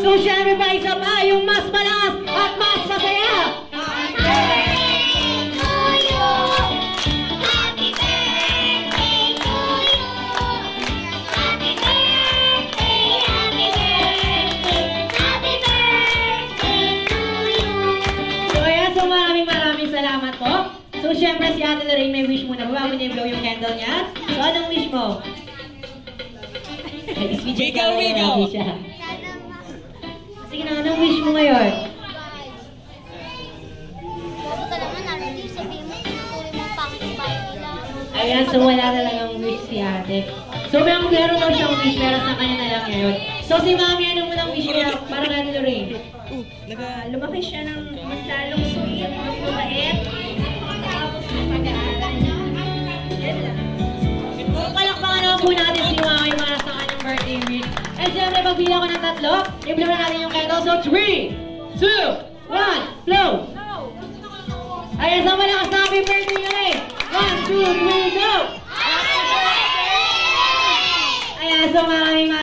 So, syempre pa isa pa, yung mas malakas at mas masaya. Happy birthday to you. Happy birthday to you. Happy birthday, happy birthday, happy birthday to you. So, ayan, so maraming salamat po. So, syempre si Ate Lorraine may wish muna. Bago niya i-blow yung candle niya. So, anong wish mo? Wiggle. Sige na, anong wish mo ngayon? Bago ka naman, narinig sabihin mo, tuloy mo pang-bahay nila. Ayan, so wala talagang wish si ate. So meron daw siyang wish, pero sa kanya na lang ngayon. So si Mami, ano mo nang wish niya para kay Lorraine? Lumaki siya ng mas lalong sweet, mas mabait, tapos pag-aaral niya. Yan lang. So palakpakan naman po natin si Mami para sa kanyang birthday wish. And siyempre, pagbilang ko ng 3, i-blow na natin yung candle. So 3, 2, 1, blow! Ayan, sa malakas na happy birthday Lorraine! 1, 2, 3, go! Ayan, so maraming